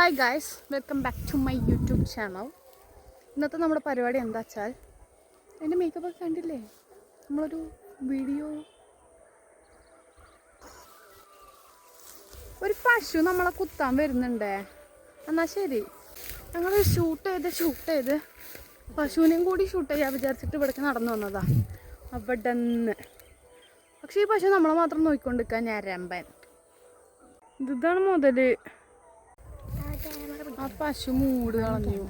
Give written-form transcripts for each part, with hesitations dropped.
Hi guys, welcome back to my YouTube channel. ഇന്നത്തെ നമ്മുടെ പരിപാടി എന്താ വെച്ചാൽ, എൻ്റെ മേക്കപ്പ് ഒക്കെ കണ്ടില്ലേ, നമ്മളൊരു വീഡിയോ, ഒരു പശു നമ്മളെ കുത്താൻ വരുന്നുണ്ടേ. എന്നാൽ ശരി, ഞങ്ങൾ ഷൂട്ട് ചെയ്ത് പശുവിനെയും കൂടി ഷൂട്ട് ചെയ്യാൻ വിചാരിച്ചിട്ട് ഇവിടേക്ക് നടന്നു വന്നതാ അവിടെ നിന്ന്. പക്ഷേ ഈ പശു നമ്മളെ മാത്രം നോക്കിക്കൊണ്ടിരിക്കാൻ ഞരമ്പൻ. ഇതാണ് മുതല്. ആ പശു മൂട് കളഞ്ഞു,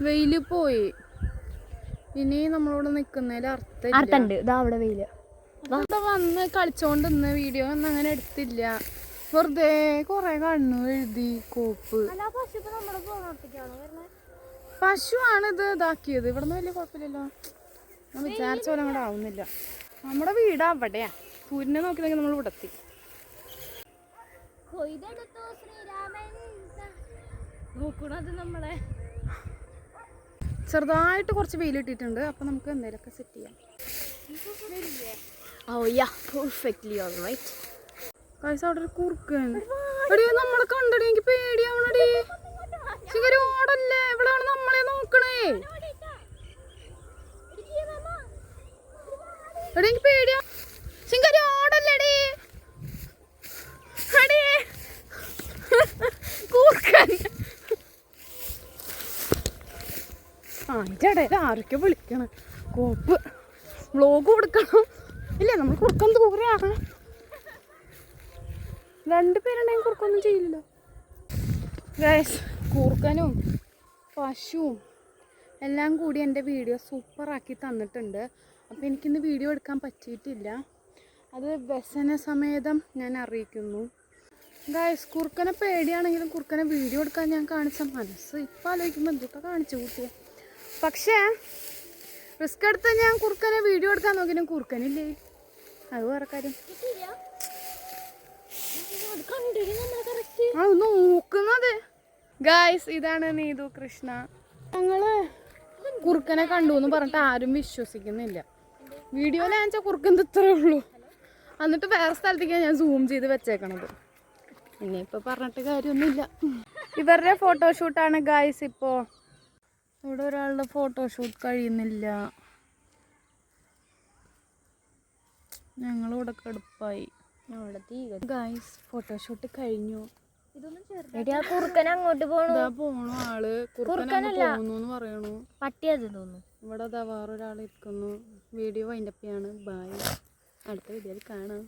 വെയില് പോയി. ഇനി നമ്മളോട് നിക്കുന്നതിൽ അർത്ഥമുണ്ട്. ഇവിടെ വന്ന് കളിച്ചോണ്ട് ഇന്ന് വീഡിയോ ഒന്നും അങ്ങനെ എടുത്തില്ല. വെറുതെ കൊറേ കണ്ണു എഴുതി കോപ്പ്. പശു ആണ് ഇത് ഇതാക്കിയത്. ഇവിടെ നിന്ന് വലിയ കുഴപ്പമില്ലല്ലോ, ഞാൻ വിചാരിച്ച പോലെ അങ്ങോട്ട് ആവുന്നില്ല. നമ്മുടെ വീട് അവിടെയാ, സൂര്യനെ നോക്കിയില്ലെങ്കിൽ നമ്മൾ ഇവിടെത്തി. ചെറുതായിട്ട് കുറച്ച് വെയിൽ ഇട്ടിട്ടുണ്ട്. അപ്പൊ നമുക്ക് എന്തെങ്കിലുമൊക്കെ സെറ്റ് ചെയ്യാം. അവിടെ ഒരു കുറുക്കൻ. നമ്മളെ കണ്ടടി, എനിക്ക് പേടിയാവണടി. ഓടല്ലേ, ഇവിടെയാണ് നമ്മളെ നോക്കണേ. എനിക്ക് പേടിയാ. ഓടല്ലേടി കൂർക്കൻ. അതിൻ്റെ ഇടയിൽ ആരൊക്കെ വിളിക്കണം. കോപ്പ് വ്ലോഗ് കൊടുക്കണം. ഇല്ലേ, നമ്മൾ കുറുക്കൻ ദൂരെയാണ്. രണ്ടുപേരുണ്ടെങ്കിൽ കുറുക്കൊന്നും ചെയ്യില്ലല്ലോ. ഗൈസ്, കൂർക്കനും പശുവും എല്ലാം കൂടി എൻ്റെ വീഡിയോ സൂപ്പറാക്കി തന്നിട്ടുണ്ട്. അപ്പോൾ എനിക്കിന്ന് വീഡിയോ എടുക്കാൻ പറ്റിയിട്ടില്ല. അത് വ്യസന സമേതം ഞാൻ അറിയിക്കുന്നു. ഗൈസ്, കുറുക്കനെ പേടിയാണെങ്കിലും കുറുക്കനെ വീഡിയോ എടുക്കാൻ ഞാൻ കാണിച്ച മനസ്സ് ഇപ്പം ആലോചിക്കുമ്പോൾ എന്തൊക്കെ കാണിച്ചു കൂട്ടിയ. പക്ഷേ റിസ്ക് എടുത്ത് ഞാൻ കുറുക്കനെ വീഡിയോ എടുക്കാൻ നോക്കിയാലും കുറുക്കനില്ലേ, അത് വേറെ കാര്യം. അത് നോക്കുന്നത്. ഗൈസ്, ഇതാണ് നീതു കൃഷ്ണ. ഞങ്ങള് കുറുക്കനെ കണ്ടു എന്ന് പറഞ്ഞിട്ട് ആരും വിശ്വസിക്കുന്നില്ല. വീഡിയോയിൽ ഞാൻ വെച്ചാൽ കുറുക്കൻ ഇത്രേ ഉള്ളൂ. എന്നിട്ട് വേറെ സ്ഥലത്തേക്കാണ് ഞാൻ സൂം ചെയ്ത് വെച്ചേക്കണത്. ഇനിയിപ്പോൾ പറഞ്ഞിട്ട് കാര്യമൊന്നുമില്ല. ഇവരുടെ ഫോട്ടോഷൂട്ടാണ് ഗൈസ്. ഇപ്പോൾ ഇവിടെ ഒരാളുടെ ഫോട്ടോഷൂട്ട് കഴിയുന്നില്ല. ഞങ്ങളിവിടെ കടുപ്പായി. ഗൈസ്, ഫോട്ടോഷൂട്ട് കഴിഞ്ഞു. കുറുക്കൻ അങ്ങോട്ട് പോണു. ആള് കുറുക്കനല്ല പറയണു. പട്ടിയത് തോന്നുന്നു. ഇവിടെ വേറൊരാൾ ഇരിക്കുന്നു. വീഡിയോ വൈൻഡപ്പ് ചെയ്യാണ്. ബൈ, അടുത്ത വീഡിയോയിൽ കാണാം.